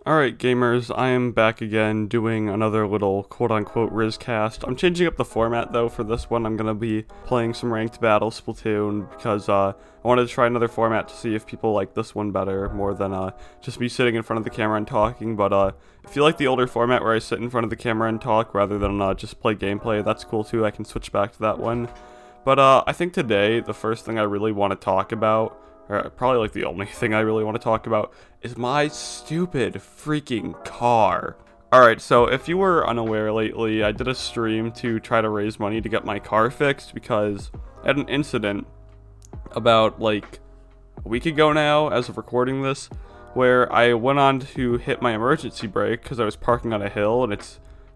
Alright gamers, I am back again doing another little quote-unquote rizcast. I'm changing up the format though for this one. I'm gonna be playing some ranked battle Splatoon because I wanted to try another format to see if people like this one better more than just me sitting in front of the camera and talking. But if you like the older format where I sit in front of the camera and talk rather than just play gameplay, that's cool too. I can switch back to that one. But I think today the first thing I really want to talk about, or probably like the only thing I really want to talk about, is my stupid freaking car. Alright, so if you were unaware lately, I did a stream to try to raise money to get my car fixed because I had an incident about like a week ago now, as of recording this, where I went on to hit my emergency brake because I was parking on a hill, and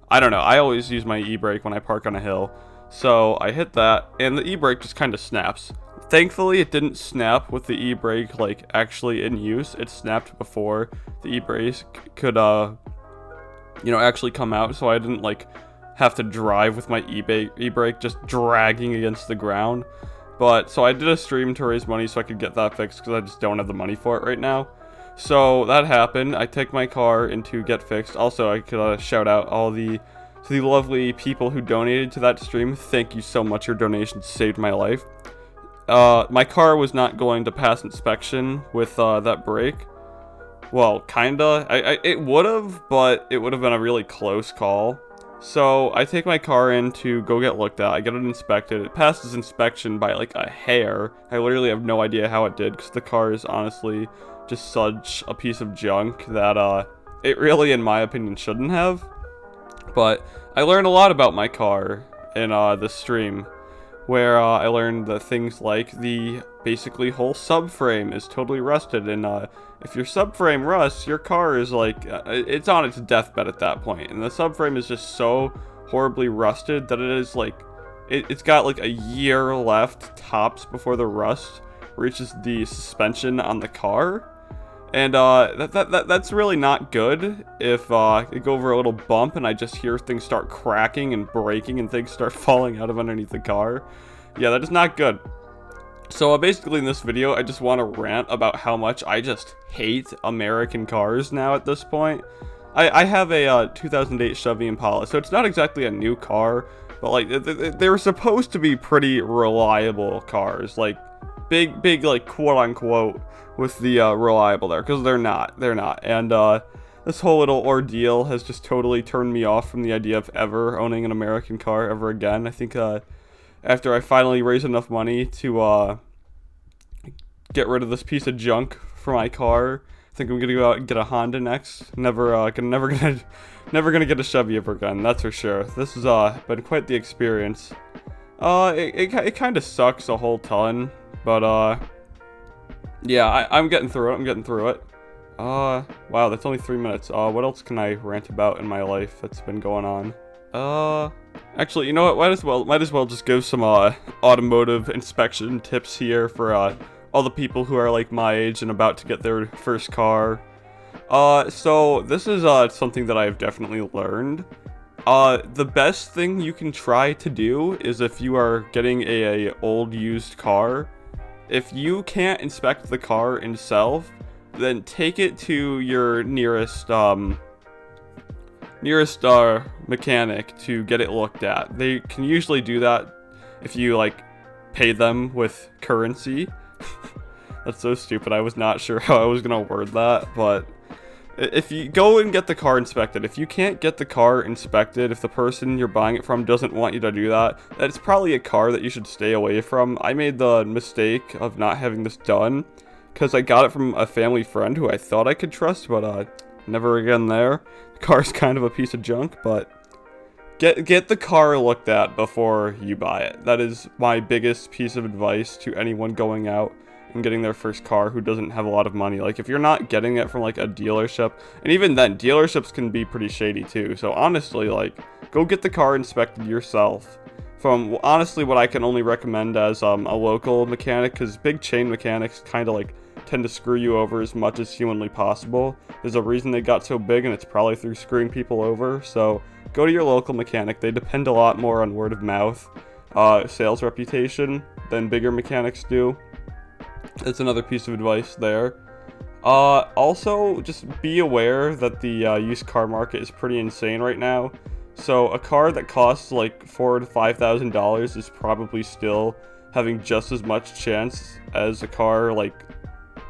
I don't know, I always use my e-brake when I park on a hill. So I hit that, and the e-brake just kind of snaps. Thankfully, it didn't snap with the e-brake, like, actually in use. It snapped before the e-brake could, actually come out, so I didn't, like, have to drive with my e-brake just dragging against the ground. But, so I did a stream to raise money so I could get that fixed, because I just don't have the money for it right now. So, that happened. I take my car in to get fixed. Also, I could, shout out all the lovely people who donated to that stream. Thank you so much. Your donation saved my life. My car was not going to pass inspection with that brake. Well, kinda. It would've, but it would've been a really close call. So I take my car in to go get looked at. I get it inspected. It passes inspection by like a hair. I literally have no idea how it did because the car is honestly just such a piece of junk that it really, in my opinion, shouldn't have. But I learned a lot about my car in this stream, where I learned that things like the basically whole subframe is totally rusted, and if your subframe rusts, your car is like, it's on its deathbed at that point, and the subframe is just so horribly rusted that it is like, it's got like a year left tops before the rust reaches the suspension on the car. And that's really not good if I go over a little bump and I just hear things start cracking and breaking and things start falling out of underneath the car. Yeah, that is not good. So basically in this video, I just want to rant about how much I just hate American cars now at this point. I have a 2008 Chevy Impala, so it's not exactly a new car, but like they were supposed to be pretty reliable cars, like big like quote unquote with the reliable there, because they're not, and this whole little ordeal has just totally turned me off from the idea of ever owning an American car ever again. I think after I finally raise enough money to get rid of this piece of junk for my car, I think I'm gonna go out and get a Honda next. Never gonna get a Chevy ever again, that's for sure. This has been quite the experience. It kind of sucks a whole ton, but yeah, I'm getting through it. Wow, that's only 3 minutes. What else can I rant about in my life that's been going on? Actually, you know what? Might as well just give some automotive inspection tips here for all the people who are like my age and about to get their first car. So this is something that I've definitely learned. The best thing you can try to do is, if you are getting a old used car, if you can't inspect the car itself, then take it to your nearest mechanic to get it looked at. They can usually do that if you like pay them with currency. That's so stupid. I was not sure how I was gonna word that, but if you go and get the car inspected, if you can't get the car inspected, if the person you're buying it from doesn't want you to do that, that's probably a car that you should stay away from. I made the mistake of not having this done because I got it from a family friend who I thought I could trust, but never again there. The car's kind of a piece of junk, but get the car looked at before you buy it. That is my biggest piece of advice to anyone going out and getting their first car who doesn't have a lot of money. Like, if you're not getting it from like a dealership, and even then dealerships can be pretty shady too, so honestly, like, go get the car inspected yourself from honestly what I can only recommend as a local mechanic, because big chain mechanics kind of like tend to screw you over as much as humanly possible. There's a reason they got so big, and it's probably through screwing people over. So go to your local mechanic. They depend a lot more on word of mouth sales reputation than bigger mechanics do. That's another piece of advice there. Also, just be aware that the used car market is pretty insane right now. So a car that costs like $4,000 to $5,000 is probably still having just as much chance as a car like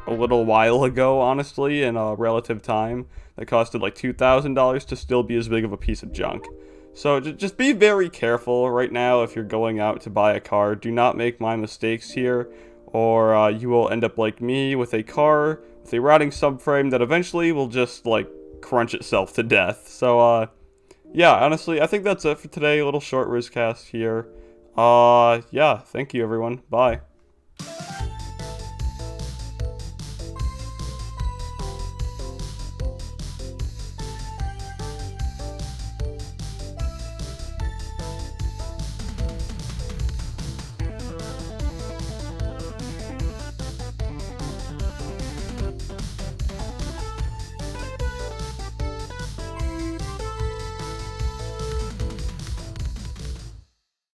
a little while ago, honestly, in a relative time, that costed like $2,000 to still be as big of a piece of junk. So just be very careful right now if you're going out to buy a car. Do not make my mistakes here, or you will end up like me with a car with a rotting subframe that eventually will just like crunch itself to death. So yeah, honestly, I think that's it for today. A little short rizcast here. Yeah, thank you everyone. Bye.